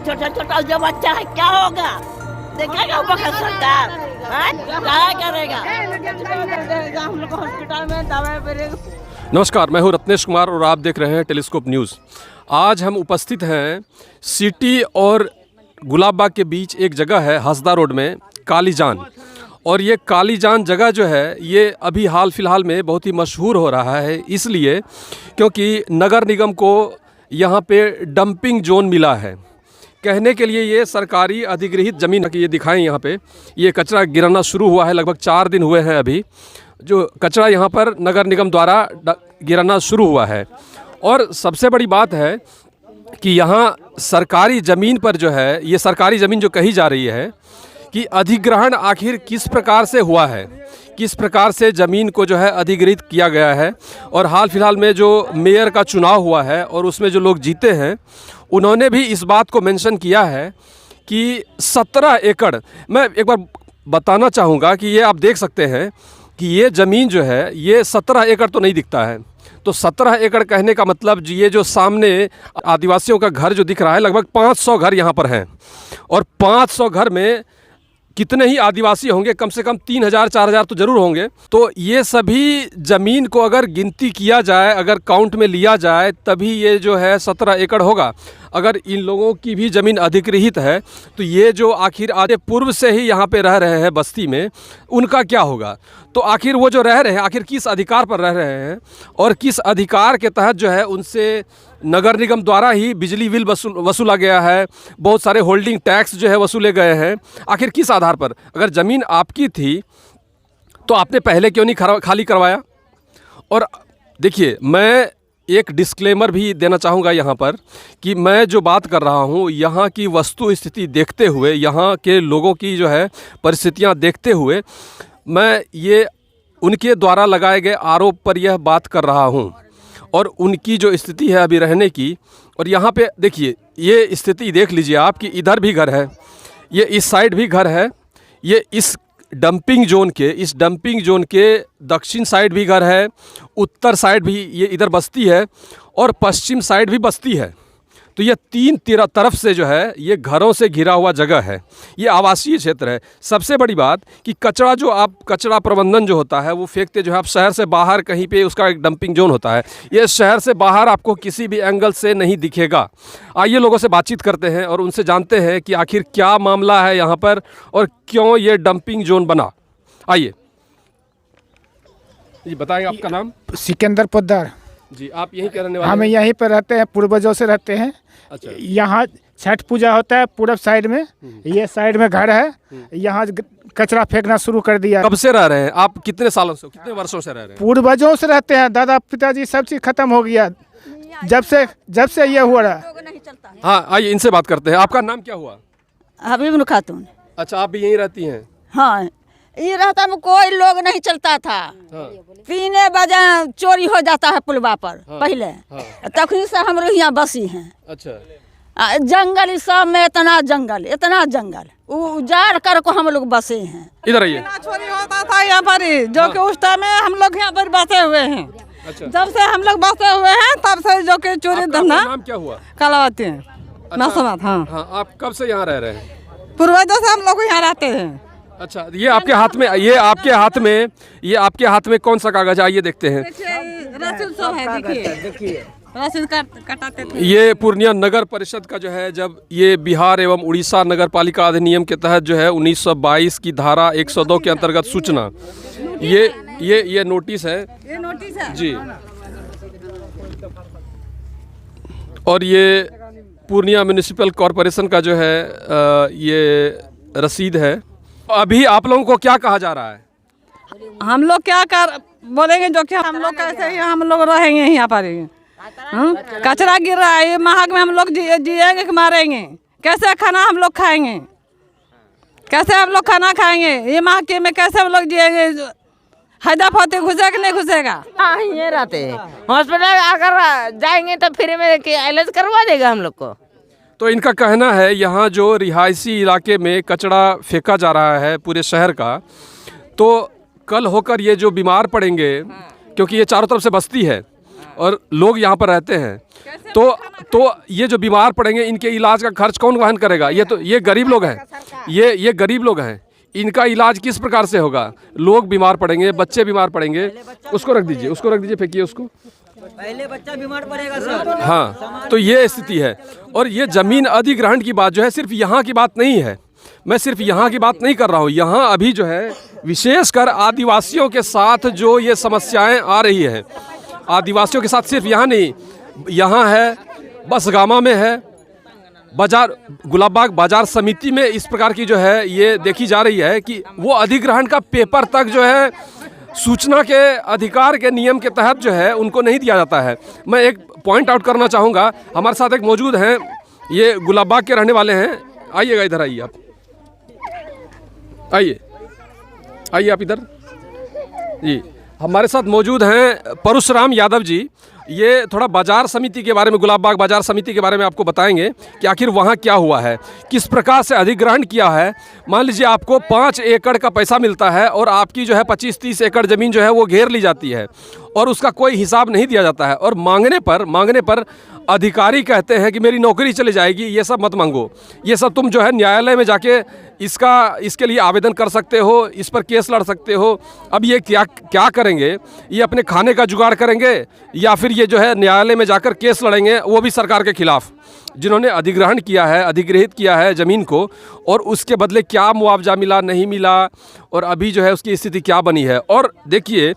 छोटा छोटा जो बच्चा है क्या होगा, देखेगा ऊपर का सरकार क्या करेगा, हम लोग हॉस्पिटल में दवाई। नमस्कार, मैं हूं रत्नेश कुमार और आप देख रहे हैं टेलीस्कोप न्यूज़। आज हम उपस्थित हैं सिटी और गुलाबबाग के बीच एक जगह है हसदा रोड में, कालीजान। और ये कालीजान जगह जो है ये अभी हाल फिलहाल में बहुत ही मशहूर हो रहा है, इसलिए क्योंकि नगर निगम को यहाँ पे डंपिंग जोन मिला है। कहने के लिए ये सरकारी अधिगृहित ज़मीन की, ये दिखाएं यहाँ पे ये कचरा गिराना शुरू हुआ है, लगभग 4 दिन हुए हैं अभी जो कचरा यहाँ पर नगर निगम द्वारा गिराना शुरू हुआ है। और सबसे बड़ी बात है कि यहाँ सरकारी ज़मीन पर जो है, ये सरकारी ज़मीन जो कही जा रही है कि अधिग्रहण आखिर किस प्रकार से हुआ है, किस प्रकार से ज़मीन को जो है अधिग्रहित किया गया है। और हाल फिलहाल में जो मेयर का चुनाव हुआ है और उसमें जो लोग जीते हैं उन्होंने भी इस बात को मेंशन किया है कि 17 एकड़, मैं एक बार बताना चाहूँगा कि ये आप देख सकते हैं कि ये ज़मीन जो है ये 17 एकड़ तो नहीं दिखता है। तो 17 एकड़ कहने का मतलब ये जो सामने आदिवासियों का घर जो दिख रहा है, लगभग 500 घर यहाँ पर हैं। और 500 घर में कितने ही आदिवासी होंगे, कम से कम 3000-4000 तो ज़रूर होंगे। तो ये सभी ज़मीन को अगर गिनती किया जाए, अगर काउंट में लिया जाए, तभी ये जो है 17 एकड़ होगा। अगर इन लोगों की भी ज़मीन अधिग्रहित है तो ये जो आखिर आधे पूर्व से ही यहाँ पे रह रहे हैं बस्ती में, उनका क्या होगा। तो आखिर वो जो रह रहे हैं आखिर किस अधिकार पर रह रहे हैं और किस अधिकार के तहत जो है उनसे नगर निगम द्वारा ही बिजली बिल वसूला गया है, बहुत सारे होल्डिंग टैक्स जो है वसूले गए हैं, आखिर किस आधार पर। अगर ज़मीन आपकी थी तो आपने पहले क्यों नहीं खाली करवाया। और देखिए, मैं एक डिस्क्लेमर भी देना चाहूँगा यहाँ पर कि मैं जो बात कर रहा हूँ यहाँ की वस्तु स्थिति देखते हुए, यहाँ के लोगों की जो है परिस्थितियाँ देखते हुए, मैं ये उनके द्वारा लगाए गए आरोप पर यह बात कर रहा हूँ और उनकी जो स्थिति है अभी रहने की। और यहाँ पे देखिए, ये स्थिति देख लीजिए आप कि इधर भी घर है, ये इस साइड भी घर है, ये इस डंपिंग जोन के दक्षिण साइड भी घर है, उत्तर साइड भी ये इधर बस्ती है और पश्चिम साइड भी बस्ती है। तो ये 3 तरफ से जो है ये घरों से घिरा हुआ जगह है, ये आवासीय क्षेत्र है। सबसे बड़ी बात कि कचरा प्रबंधन जो होता है वो फेंकते जो है आप शहर से बाहर कहीं पे, उसका एक डंपिंग जोन होता है। ये शहर से बाहर आपको किसी भी एंगल से नहीं दिखेगा। आइए लोगों से बातचीत करते हैं और उनसे जानते हैं कि आखिर क्या मामला है यहाँ पर और क्यों ये डंपिंग जोन बना। आइए जी, बताएंगे आपका नाम। सिकंदर पोद्दार जी, आप यहीं के रहने वाले? हम यहीं पर रहते हैं, पूर्वजों से रहते हैं। अच्छा। यहाँ छठ पूजा होता है पूर्व साइड में, ये साइड में घर है, यहाँ कचरा फेंकना शुरू कर दिया। कब से रह रहे हैं आप, कितने सालों से, कितने वर्षों से रह रहे हैं? पूर्वजों से रहते हैं, दादा पिताजी सब चीज़ खत्म हो गया जब से ये हुआ रहा। हाँ, आइए इनसे बात करते हैं। आपका नाम क्या हुआ? हबीब खातून। अच्छा, आप भी यहीं रहती हैं? हाँ, ये रहता में कोई लोग नहीं चलता था। हाँ। 3 बजे चोरी हो जाता है पुलवा पर। हाँ। पहले हाँ। तखनी से हम लोग यहाँ बसी हैं। अच्छा। जंगल इस सब में इतना जंगल उजाड़ कर को हम लोग बसे हैं। इधर आइए। चोरी होता था यहाँ पर ही, जो कि उस टाइम में हम लोग यहाँ पर बसे हुए हैं। अच्छा। जब से हम लोग बसे हुए हैं तब से जो कि चोरी धंधा। नाम क्या हुआ? कलावती है। अच्छा। हाँ। हाँ, आप कब से यहाँ रह रहे हैं? पूर्वजों से हम लोग यहाँ रहते हैं। अच्छा, ये आपके हाथ में, ये आपके हाथ में कौन सा कागज है, आइए देखते हैं। रसीद सब है, देखिए रसीद कटाते थे। ये पूर्णिया नगर परिषद का जो है, जब ये बिहार एवं उड़ीसा नगर पालिका अधिनियम के तहत जो है 1922 की धारा 102 के अंतर्गत सूचना, ये नोटिस है। ये नोटिस है जी। और ये पूर्णिया म्युनिसिपल कॉरपोरेशन का जो है ये रसीद है। अभी आप लोगों को क्या कहा जा रहा है? हम लोग क्या कर बोलेंगे, जो कि हम लोग कैसे ही हम लोग रहेंगे यहाँ पर ही। कचरा गिर रहा है, ये महक में हम लोग जिएंगे कि मारेंगे? कैसे खाना हम लोग खाएंगे? कैसे हम लोग खाना खाएंगे? ये महक में कैसे हम लोग जिएंगे? हैदर फौते घुसेगा कि नहीं घुसेगा? हाँ, ये रहते हैं। हॉस्पिटल अगर जाएंगे तो फ्री में इलाज करवा देगा हम लोग को। तो इनका कहना है यहाँ जो रिहायशी इलाके में कचरा फेंका जा रहा है पूरे शहर का, तो कल होकर ये जो बीमार पड़ेंगे, क्योंकि ये चारों तरफ से बस्ती है, और लोग यहाँ पर रहते हैं, तो ये जो बीमार पड़ेंगे इनके इलाज का खर्च कौन वहन करेगा? ये गरीब लोग हैं, ये गरीब लोग हैं, इनका इलाज किस प्रकार से होगा? लोग बीमार पड़ेंगे, बच्चे बीमार पड़ेंगे। उसको रख दीजिए, फेंकिए उसको। पहले बच्चा बीमार पड़ेगा सर। हाँ, तो ये स्थिति है। और ये ज़मीन अधिग्रहण की बात जो है सिर्फ यहाँ की बात नहीं है, मैं सिर्फ यहाँ की बात नहीं कर रहा हूँ। यहाँ अभी जो है विशेषकर आदिवासियों के साथ जो ये समस्याएं आ रही है, आदिवासियों के साथ सिर्फ यहाँ नहीं, यहाँ है, बसगामा में है, बाजार गुलाबबाग बाजार समिति में इस प्रकार की जो है ये देखी जा रही है कि वो अधिग्रहण का पेपर तक जो है सूचना के अधिकार के नियम के तहत जो है उनको नहीं दिया जाता है। मैं एक पॉइंट आउट करना चाहूँगा, हमारे साथ एक मौजूद हैं, ये गुलाबबाग के रहने वाले हैं। आइएगा, इधर आइए, आप आइए आप इधर जी। हमारे साथ मौजूद हैं परशुराम यादव जी। ये थोड़ा बाजार समिति के बारे में, गुलाबबाग बाजार समिति के बारे में आपको बताएंगे कि आखिर वहाँ क्या हुआ है, किस प्रकार से अधिग्रहण किया है। मान लीजिए आपको 5 एकड़ का पैसा मिलता है और आपकी जो है 25-30 एकड़ ज़मीन जो है वो घेर ली जाती है और उसका कोई हिसाब नहीं दिया जाता है। और मांगने पर अधिकारी कहते हैं कि मेरी नौकरी चली जाएगी, ये सब मत मांगो, ये सब तुम जो है न्यायालय में जाके इसके लिए आवेदन कर सकते हो, इस पर केस लड़ सकते हो। अब ये क्या करेंगे? ये अपने खाने का जुगाड़ करेंगे या फिर ये जो है न्यायालय में जाकर केस लड़ेंगे, वो भी सरकार के खिलाफ, जिन्होंने अधिग्रहण किया है, अधिग्रहित किया है ज़मीन को, और उसके बदले क्या मुआवजा मिला, नहीं मिला, और अभी जो है उसकी स्थिति क्या बनी है। और देखिए,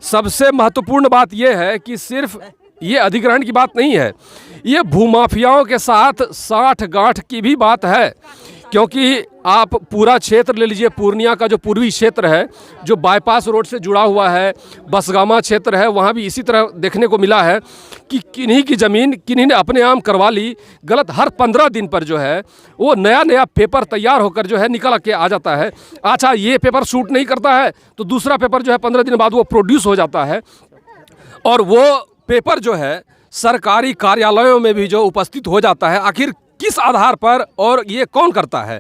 सबसे महत्वपूर्ण बात यह है कि सिर्फ ये अधिग्रहण की बात नहीं है, ये भूमाफियाओं के साथ साठ-गांठ की भी बात है। क्योंकि आप पूरा क्षेत्र ले लीजिए, पूर्णिया का जो पूर्वी क्षेत्र है, जो बाईपास रोड से जुड़ा हुआ है, बसगामा क्षेत्र है, वहाँ भी इसी तरह देखने को मिला है कि किन्हीं की ज़मीन किन्हीं ने अपने आम करवा ली गलत। हर 15 दिन पर जो है वो नया पेपर तैयार होकर जो है निकल के आ जाता है। अच्छा, ये पेपर शूट नहीं करता है तो दूसरा पेपर जो है 15 दिन बाद वो प्रोड्यूस हो जाता है, और वो पेपर जो है सरकारी कार्यालयों में भी जो उपस्थित हो जाता है। आखिर किस आधार पर और ये कौन करता है?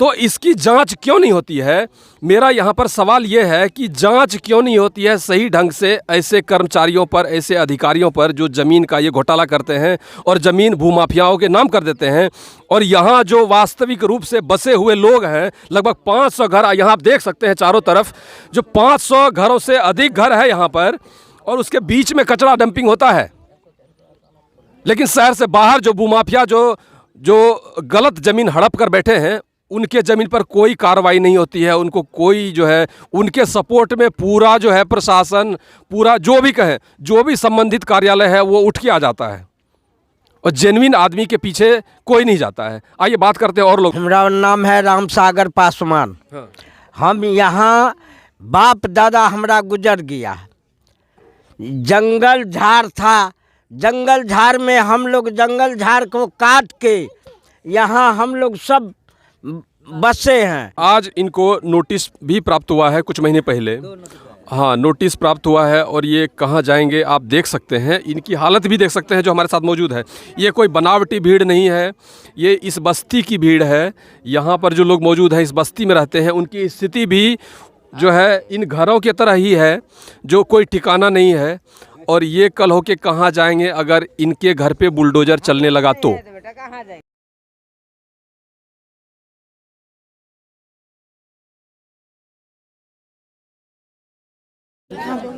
तो इसकी जांच क्यों नहीं होती है? मेरा यहाँ पर सवाल ये है कि जांच क्यों नहीं होती है सही ढंग से ऐसे कर्मचारियों पर, ऐसे अधिकारियों पर जो ज़मीन का ये घोटाला करते हैं और ज़मीन भूमाफियाओं के नाम कर देते हैं। और यहाँ जो वास्तविक रूप से बसे हुए लोग हैं, लगभग 500 घर, यहाँ आप देख सकते हैं चारों तरफ, जो 500 घरों से अधिक घर है यहाँ पर, और उसके बीच में कचरा डंपिंग होता है। लेकिन शहर से बाहर जो भूमाफिया जो गलत ज़मीन हड़प कर बैठे हैं, उनके ज़मीन पर कोई कार्रवाई नहीं होती है। उनको कोई जो है, उनके सपोर्ट में पूरा जो है प्रशासन, पूरा जो भी कहें, जो भी संबंधित कार्यालय है वो उठ के आ जाता है, और जेन्युइन आदमी के पीछे कोई नहीं जाता है। आइए बात करते हैं और लोग। हमारा नाम है राम सागर पासवान। हम यहाँ बाप दादा हमारा गुजर गया, जंगल झाड़ था, जंगल झाड़ में हम लोग जंगल झाड़ को काट के यहाँ हम लोग सब बसे हैं। आज इनको नोटिस भी प्राप्त हुआ है कुछ महीने पहले। हाँ, नोटिस प्राप्त हुआ है, और ये कहाँ जाएंगे आप देख सकते हैं, इनकी हालत भी देख सकते हैं जो हमारे साथ मौजूद है। ये कोई बनावटी भीड़ नहीं है, ये इस बस्ती की भीड़ है। यहाँ पर जो लोग मौजूद हैं, इस बस्ती में रहते हैं, उनकी स्थिति भी जो है इन घरों की तरह ही है, जो कोई ठिकाना नहीं है। और ये कल होके कहाँ जाएंगे अगर इनके घर पे बुलडोजर चलने लगा तो?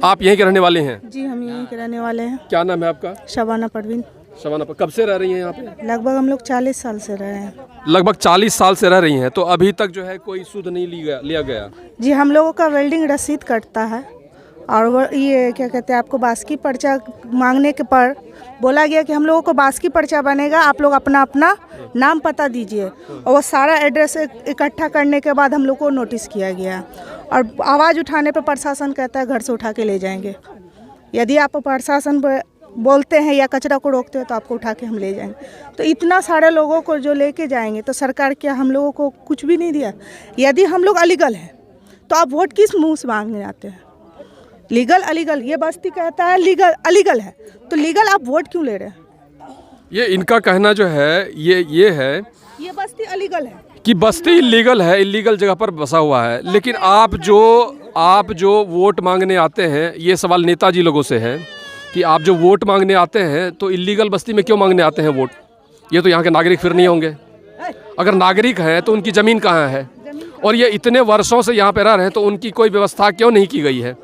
आप यहीं के रहने वाले हैं? जी, हम यहीं के रहने वाले हैं। क्या नाम है आपका? शबाना परवीन। शबाना, कब से रह रही हैं यहाँ पे? लगभग हम लोग 40 साल से रहे हैं। लगभग 40 साल से रह रही हैं, तो अभी तक जो है कोई सूद नहीं लिया गया? जी, हम लोगों का वेल्डिंग रसीद कटता है, और वो ये क्या कहते हैं, आपको बास्की पर्चा मांगने के पर बोला गया कि हम लोगों को बास्की पर्चा बनेगा, आप लोग अपना अपना नाम पता दीजिए। और वो सारा एड्रेस इकट्ठा करने के बाद हम लोग को नोटिस किया गया, और आवाज़ उठाने पर प्रशासन कहता है घर से उठा के ले जाएंगे। यदि आप प्रशासन बोलते हैं या कचरा को रोकते हो तो आपको उठा के हम ले जाएंगे। तो इतना सारे लोगों को जो लेके जाएंगे, तो सरकार क्या हम लोगों को कुछ भी नहीं दिया? यदि हम लोग अलीगल हैं तो आप वोट किस मुँह से मांगने आते हैं? लीगल अलीगल, ये बस्ती कहता है लीगल अलीगल है, तो लीगल आप वोट क्यों ले रहे हैं? ये इनका कहना जो है ये है, ये बस्ती अलीगल है कि बस्ती इलीगल है, इलीगल जगह पर बसा हुआ है। लेकिन आप जो वोट मांगने आते हैं, ये सवाल नेताजी लोगों से है कि आप जो वोट मांगने आते हैं तो इलीगल बस्ती में क्यों मांगने आते हैं वोट? ये तो यहाँ के नागरिक फिर नहीं होंगे। अगर नागरिक हैं तो उनकी ज़मीन कहाँ है? और ये इतने वर्षों से यहाँ पे रह रहे हैं तो उनकी कोई व्यवस्था क्यों नहीं की गई है?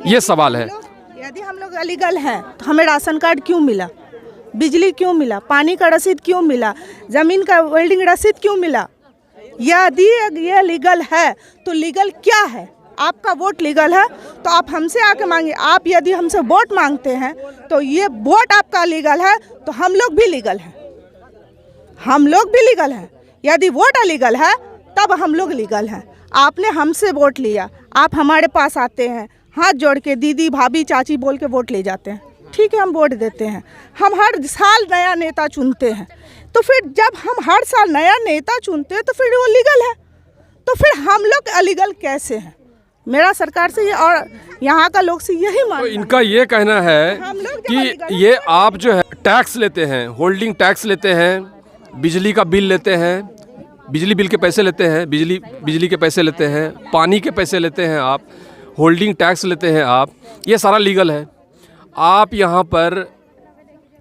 ये सवाल है। यदि हम लोग अलीगल हैं तो हमें राशन कार्ड क्यों मिला, बिजली क्यों मिला, पानी का रसीद क्यों मिला, ज़मीन का वेल्डिंग रसीद क्यों मिला? यदि ये लीगल है तो लीगल क्या है? आपका वोट लीगल है तो आप हमसे आके मांगे। आप यदि हमसे वोट मांगते हैं तो ये वोट आपका लीगल है तो हम लोग भी लीगल हैं, हम लोग भी लीगल हैं। यदि वोट अलीगल है तब हम लोग लीगल हैं। आपने हमसे वोट लिया, आप हमारे पास आते हैं, हाथ जोड़ के दीदी भाभी चाची बोल के वोट ले जाते हैं, ठीक है, हम वोट देते हैं। हम हर साल नया नेता चुनते हैं, तो फिर जब हम हर साल नया नेता चुनते हैं तो फिर वो लीगल है, तो फिर हम लोग अलीगल कैसे हैं? मेरा सरकार से ये और यहाँ का लोग से यही मानना तो इनका ये कहना है कि ये आप जो है टैक्स लेते हैं, होल्डिंग टैक्स लेते हैं, बिजली का बिल लेते हैं, बिजली बिल के पैसे लेते हैं, बिजली के पैसे लेते हैं, पानी के पैसे लेते हैं, आप होल्डिंग टैक्स लेते हैं, आप ये सारा लीगल है। आप यहाँ पर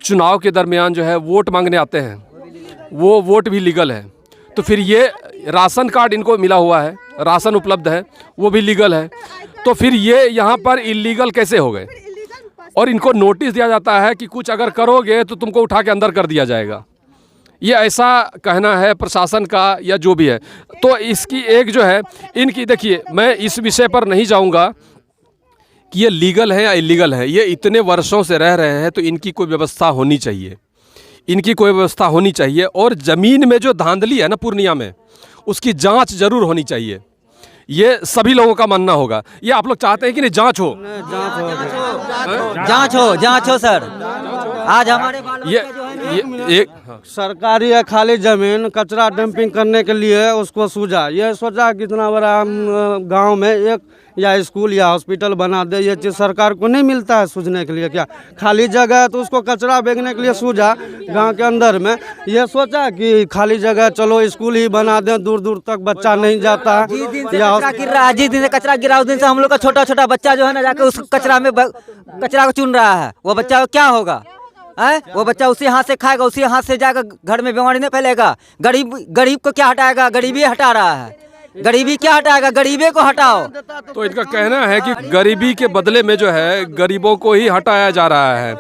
चुनाव के दरमियान जो है वोट मांगने आते हैं, वो वोट भी लीगल है। तो फिर ये राशन कार्ड इनको मिला हुआ है, राशन उपलब्ध है, वो भी लीगल है। तो फिर ये यहाँ पर इलीगल कैसे हो गए? और इनको नोटिस दिया जाता है कि कुछ अगर करोगे तो तुमको उठा के अंदर कर दिया जाएगा। ये ऐसा कहना है प्रशासन का या जो भी है। तो इसकी एक जो है इनकी, देखिए मैं इस विषय पर नहीं जाऊंगा कि ये लीगल है या इलीगल है। ये इतने वर्षों से रह रहे हैं तो इनकी कोई व्यवस्था होनी चाहिए, इनकी कोई व्यवस्था होनी चाहिए। और ज़मीन में जो धांधली है ना पूर्णिया में, उसकी जांच जरूर होनी चाहिए। ये सभी लोगों का मानना होगा। ये आप लोग चाहते हैं कि नहीं जांच हो? जांच हो सर। आज हमारे ये एक सरकारी है खाली जमीन कचरा डंपिंग करने के लिए उसको सूझा, ये सोचा कितना बड़ा गांव में एक या स्कूल या हॉस्पिटल बना दे। ये चीज़ सरकार को नहीं मिलता है सूझने के लिए। क्या खाली जगह है तो उसको कचरा फेंकने के लिए सूझा गांव के अंदर में। ये सोचा कि खाली जगह चलो स्कूल ही बना दें, दूर दूर तक बच्चा नहीं जाता है। कचरा गिर रहा है, जिस दिन से कचरा गिरा उस दिन से हम लोग का छोटा छोटा बच्चा जो है ना जाकर उस कचरा में कचरा को चुन रहा है। वो बच्चा क्या होगा? वो बच्चा उसी हाथ से खाएगा, उसी हाथ से जाकर घर में बीमारी नहीं फैलेगा। गरीब को क्या हटाएगा? गरीबी हटा रहा है। गरीबी क्या हटाएगा? गरीबी को हटाओ। तो इनका कहना है कि गरीबी के बदले में जो है गरीबों को ही हटाया जा रहा है।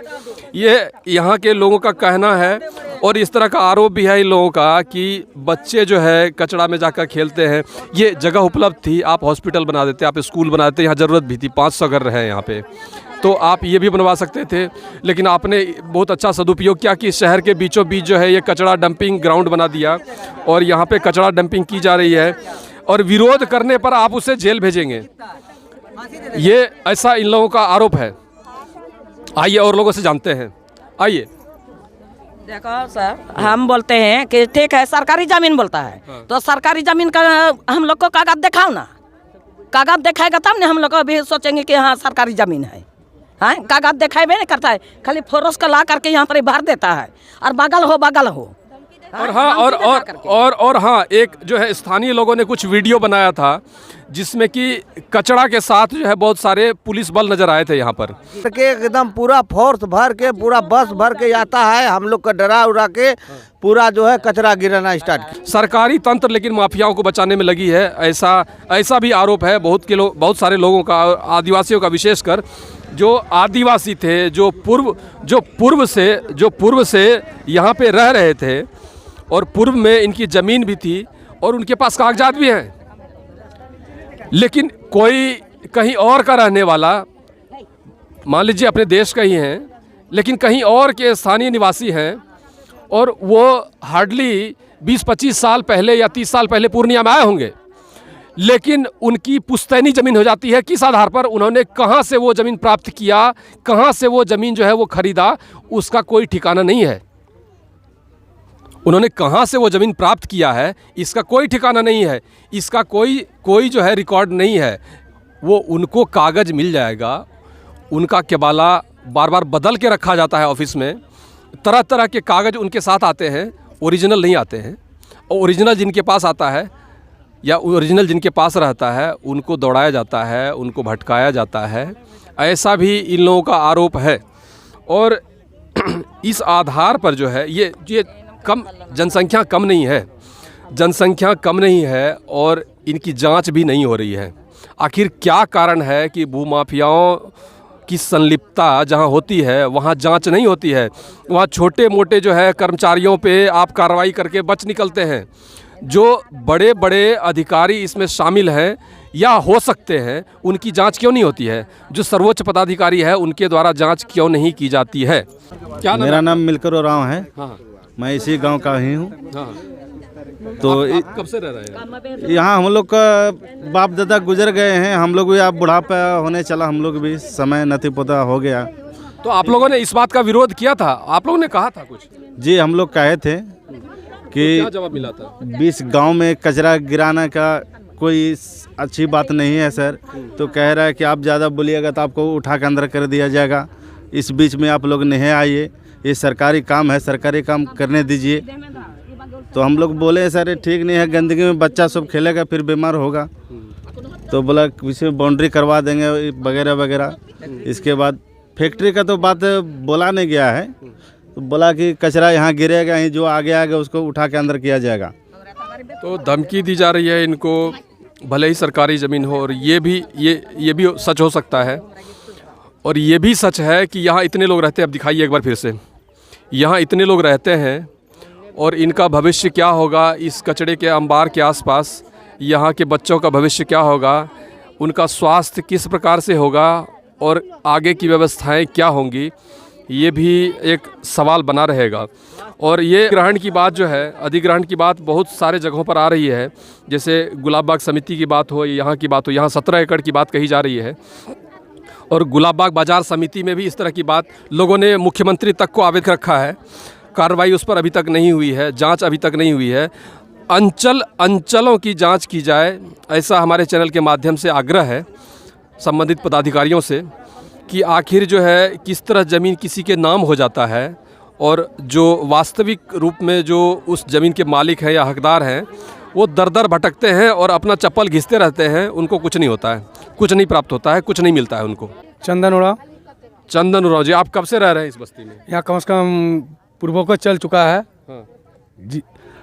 ये यहाँ के लोगों का कहना है। और इस तरह का आरोप भी है इन लोगों का कि बच्चे जो है कचरा में जाकर खेलते हैं। ये जगह उपलब्ध थी, आप हॉस्पिटल बना देते, आप स्कूल बना देते, यहाँ ज़रूरत भी थी, 500 घर हैं यहाँ पे, तो आप ये भी बनवा सकते थे। लेकिन आपने बहुत अच्छा सदुपयोग किया कि शहर के बीचों बीच जो है ये कचरा डंपिंग ग्राउंड बना दिया और यहाँ पे कचरा डंपिंग की जा रही है। और विरोध करने पर आप उसे जेल भेजेंगे, ये ऐसा इन लोगों का आरोप है। आइए और लोगों से जानते हैं। आइए। देखो सर, हम बोलते हैं कि ठीक है सरकारी जमीन बोलता है, तो सरकारी जमीन का हम लोग को कागज दिखाओ ना। कागज दिखाएगा तब ना हम लोग भी सोचेंगे कि हाँ सरकारी जमीन है। हाँ, कागज दिखाएबे नहीं करता है, खाली फोरस का ला करके यहाँ पर भर देता है और बगल हो। और हाँ और हाँ, एक जो है स्थानीय लोगों ने कुछ वीडियो बनाया था जिसमें कि कचरा के साथ जो है बहुत सारे पुलिस बल नजर आए थे यहाँ पर के एकदम पूरा फोर्स भर के पूरा बस भर के आता है, हम लोग का डरा उड़ा के पूरा जो है कचरा गिराना स्टार्ट किया। सरकारी तंत्र लेकिन माफियाओं को बचाने में लगी है, ऐसा भी आरोप है बहुत सारे लोगों का, आदिवासियों का विशेषकर। जो आदिवासी थे, जो पूर्व से यहाँ पे रह रहे थे और पूर्व में इनकी ज़मीन भी थी और उनके पास कागजात भी हैं, लेकिन कोई कहीं और का रहने वाला, मान लीजिए अपने देश का ही हैं, लेकिन कहीं और के स्थानीय निवासी हैं और वो हार्डली 20-25 साल पहले या 30 साल पहले पूर्णिया में आए होंगे, लेकिन उनकी पुश्तैनी ज़मीन हो जाती है। किस आधार पर? उन्होंने कहाँ से वो ज़मीन प्राप्त किया, कहाँ से वो ज़मीन जो है वो खरीदा, उसका कोई ठिकाना नहीं है। उन्होंने कहाँ से वो ज़मीन प्राप्त किया है इसका कोई ठिकाना नहीं है, इसका कोई जो है रिकॉर्ड नहीं है। वो उनको कागज़ मिल जाएगा, उनका केबाला बार बार बदल के रखा जाता है ऑफिस में, तरह तरह के कागज़ उनके साथ आते हैं, ओरिजिनल नहीं आते हैं। और ओरिजिनल जिनके पास आता है या ओरिजिनल जिनके पास रहता है उनको दौड़ाया जाता है, उनको भटकाया जाता है ऐसा भी इन लोगों का आरोप है। और इस आधार पर जो है ये कम जनसंख्या कम नहीं है, जनसंख्या कम नहीं है और इनकी जांच भी नहीं हो रही है। आखिर क्या कारण है कि भूमाफियाओं की संलिप्तता जहां होती है वहां जांच नहीं होती है, वहां छोटे मोटे जो है कर्मचारियों पे आप कार्रवाई करके बच निकलते हैं। जो बड़े बड़े अधिकारी इसमें शामिल हैं या हो सकते हैं, उनकी जांच क्यों नहीं होती है? जो सर्वोच्च पदाधिकारी है उनके द्वारा जांच क्यों नहीं की जाती है? क्या नाम? मेरा नाम मिलकर उरांव है। हाँ मैं इसी गांव का ही हूँ। हाँ। तो आप कब से रह रहे हैं? यहाँ हम लोग का बाप दादा गुजर गए हैं, हम लोग भी अब बुढ़ापा होने चला, हम लोग भी समय नती पोता हो गया। तो आप लोगों ने इस बात का विरोध किया था? आप लोगों ने कहा था कुछ? जी हम लोग कहे थे कि क्या जवाब मिला था? 20 गांव में कचरा गिराना का कोई अच्छी बात नहीं है सर। तो कह रहा है कि आप ज़्यादा बोलिएगा तो आपको उठा के अंदर कर दिया जाएगा, इस बीच में आप लोग नहीं आइए, ये सरकारी काम है, सरकारी काम करने दीजिए। तो हम लोग बोले सर ठीक नहीं है, गंदगी में बच्चा सब खेलेगा फिर बीमार होगा। तो बोला इसमें बाउंड्री करवा देंगे वगैरह वगैरह। इसके बाद फैक्ट्री का तो बात बोला नहीं गया है, तो बोला कि कचरा यहाँ गिरेगा, ही जो आगे आगे उसको उठा के अंदर किया जाएगा। तो धमकी दी जा रही है इनको, भले ही सरकारी ज़मीन हो। और ये भी सच हो सकता है, और ये भी सच है कि यहाँ इतने लोग रहते हैं। अब दिखाइए एक बार फिर से, यहाँ इतने लोग रहते हैं और इनका भविष्य क्या होगा इस कचरे के अंबार के आसपास? यहाँ के बच्चों का भविष्य क्या होगा, उनका स्वास्थ्य किस प्रकार से होगा और आगे की व्यवस्थाएं क्या होंगी, ये भी एक सवाल बना रहेगा। और ये ग्रहण की बात जो है, अधिग्रहण की बात बहुत सारे जगहों पर आ रही है। जैसे गुलाब बाग समिति की बात हो, यहाँ की बात हो, यहाँ 17 एकड़ की बात कही जा रही है। और गुलाब बाग बाजार समिति में भी इस तरह की बात लोगों ने मुख्यमंत्री तक को आवेदन रखा है। कार्रवाई उस पर अभी तक नहीं हुई है, जांच अभी तक नहीं हुई है। अंचलों की जांच की जाए, ऐसा हमारे चैनल के माध्यम से आग्रह है संबंधित पदाधिकारियों से कि आखिर जो है किस तरह ज़मीन किसी के नाम हो जाता है और जो वास्तविक रूप में जो उस ज़मीन के मालिक हैं या हकदार हैं वो दर दर भटकते हैं और अपना चप्पल घिसते रहते हैं। उनको कुछ नहीं होता है, कुछ नहीं प्राप्त होता है, कुछ नहीं मिलता है उनको। चंदन उरांव जी, आप कब से रह रहे हैं इस बस्ती में? यहाँ कम से कम पूर्वों को चल चुका है। हाँ। जी,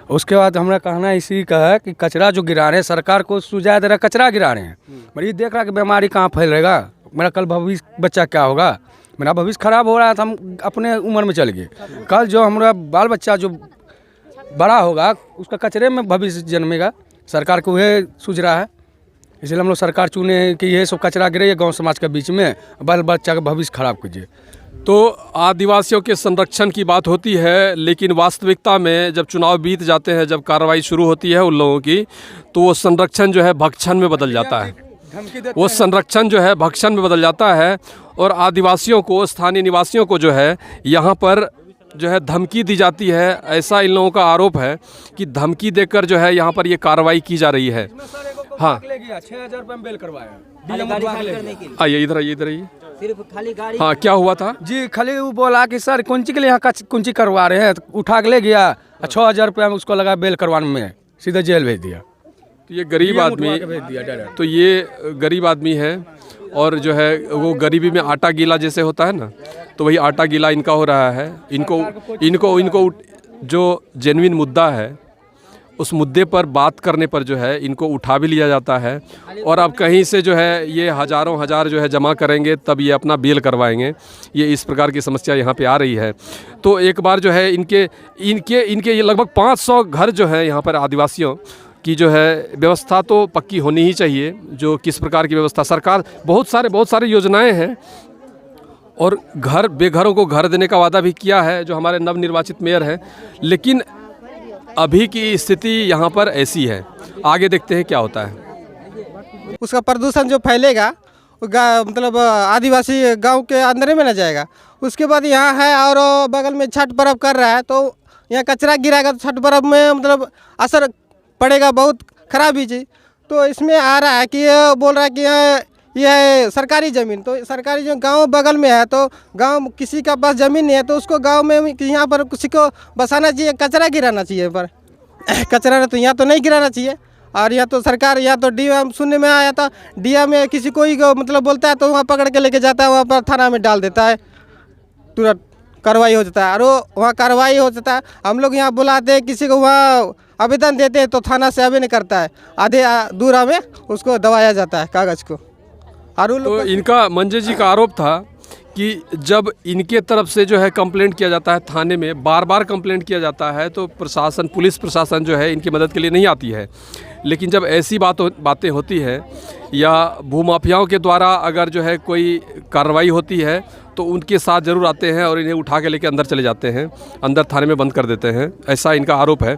उसके बाद हमारा कहना इसी का है कि कचरा जो गिरा रहे हैं, सरकार को सुझाव दे रहा है कचरा गिरा रहे हैं। मैं ये देख रहा कि बीमारी कहाँ फैलेगा, मेरा कल भविष्य बच्चा क्या होगा, मेरा भविष्य खराब हो रहा है। तो हम अपने उम्र में चल गए, कल जो हमारा बाल बच्चा जो बड़ा होगा उसका कचरे में भविष्य जन्मेगा। सरकार को यह सूझ रहा है, इसलिए हम लोग सरकार चुने कि ये सब कचरा गिरे गांव समाज के बीच में, बाल बच्चा का भविष्य खराब कीजिए। तो आदिवासियों के संरक्षण की बात होती है, लेकिन वास्तविकता में जब चुनाव बीत जाते हैं, जब कार्रवाई शुरू होती है उन लोगों की, तो वो संरक्षण जो है भक्षण में बदल जाता है। वो संरक्षण जो है भक्षण में बदल जाता है और आदिवासियों को, स्थानीय निवासियों को जो है यहाँ पर जो है धमकी दी जाती है। ऐसा इन लोगों का आरोप है कि धमकी देकर जो है यहाँ पर ये कार्रवाई की जा रही है। हाँ, 6,000 रुपये में बेल करवाया। आइए इधर, आइए इधर, आइए। सिर्फ खाली गाड़ी। हाँ, क्या हुआ था? जी, खाली वो बोला कि सर कुंची के लिए यहाँ कुंची करवा रहे हैं, तो उठा के ले गया। 6,000 रुपया में उसको लगा बेल करवाने में, सीधा जेल भेज दिया। तो ये गरीब आदमी, तो ये गरीब आदमी है और जो है वो गरीबी में आटा गीला जैसे होता है ना, तो वही आटा गीला इनका हो रहा है। इनको जो जेन्युइन मुद्दा है उस मुद्दे पर बात करने पर जो है इनको उठा भी लिया जाता है। और अब कहीं से जो है ये हज़ारों हज़ार जो है जमा करेंगे तब ये अपना बेल करवाएंगे। ये इस प्रकार की समस्या यहाँ पे आ रही है। तो एक बार जो है इनके ये लगभग 500 घर जो है यहाँ पर आदिवासियों की जो है व्यवस्था तो पक्की होनी ही चाहिए। जो किस प्रकार की व्यवस्था, सरकार बहुत सारे योजनाएं हैं और बेघरों को घर देने का वादा भी किया है जो हमारे नवनिर्वाचित मेयर हैं, लेकिन अभी की स्थिति यहाँ पर ऐसी है। आगे देखते हैं क्या होता है। उसका प्रदूषण जो फैलेगा मतलब आदिवासी गांव के अंदर में न जाएगा। उसके बाद यहाँ है और बगल में छठ पर्व कर रहा है, तो यहाँ कचरा गिराएगा तो छठ पर्व में मतलब असर पड़ेगा, बहुत खराब ही चीज़। तो इसमें आ रहा है कि ये बोल रहा है कि यह है सरकारी ज़मीन, तो सरकारी जो गांव बगल में है, तो गांव किसी का पास ज़मीन नहीं है तो उसको गांव में यहाँ पर किसी को बसाना चाहिए, कचरा गिराना चाहिए। पर कचरा तो यहाँ तो नहीं गिराना चाहिए। और या तो सरकार या तो डीएम सुनने में आया था डीएम में किसी कोई को मतलब बोलता है तो वहाँ पकड़ के लेके जाता है, वहाँ पर थाना में डाल देता है, तुरंत कार्रवाई हो जाता है और वहाँ कार्रवाई हो जाता है। हम लोग यहाँ बुलाते हैं किसी को, वहाँ आवेदन देते हैं तो थाना से आवे नहीं करता है, आधे दूर में उसको दबाया जाता है कागज़ को। और तो इनका मंजर जी का आरोप था कि जब इनके तरफ से जो है कंप्लेंट किया जाता है थाने में, बार बार कंप्लेंट किया जाता है तो प्रशासन, पुलिस प्रशासन जो है इनकी मदद के लिए नहीं आती है। लेकिन जब ऐसी बातें होती है या भूमाफियाओं के द्वारा अगर जो है कोई कार्रवाई होती है तो उनके साथ ज़रूर आते हैं और इन्हें उठा के लेके अंदर चले जाते हैं, अंदर थाने में बंद कर देते हैं, ऐसा इनका आरोप है।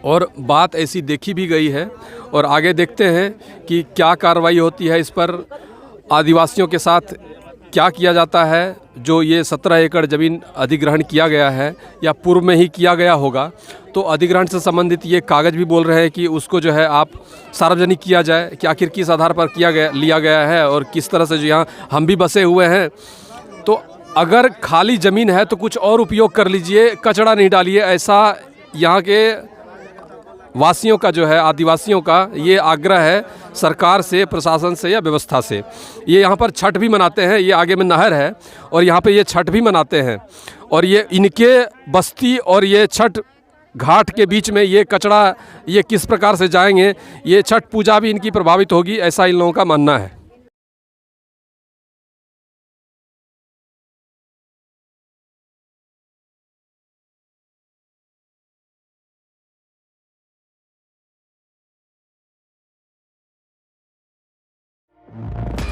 और बात ऐसी देखी भी गई है और आगे देखते हैं कि क्या कार्रवाई होती है इस पर, आदिवासियों के साथ क्या किया जाता है। जो ये 17 एकड़ ज़मीन अधिग्रहण किया गया है या पूर्व में ही किया गया होगा, तो अधिग्रहण से संबंधित ये कागज़ भी बोल रहे हैं कि उसको जो है आप सार्वजनिक किया जाए कि आखिर किस आधार पर लिया गया है और किस तरह से जो यहाँ हम भी बसे हुए हैं। तो अगर खाली ज़मीन है तो कुछ और उपयोग कर लीजिए, कचरा नहीं डालिए, ऐसा यहाँ के वासियों का जो है, आदिवासियों का ये आग्रह है सरकार से, प्रशासन से या व्यवस्था से। ये यहाँ पर छठ भी मनाते हैं, ये आगे में नहर है और यहाँ पे ये छठ भी मनाते हैं और ये इनके बस्ती और ये छठ घाट के बीच में ये कचरा ये किस प्रकार से जाएंगे, ये छठ पूजा भी इनकी प्रभावित होगी, ऐसा इन लोगों का मानना है।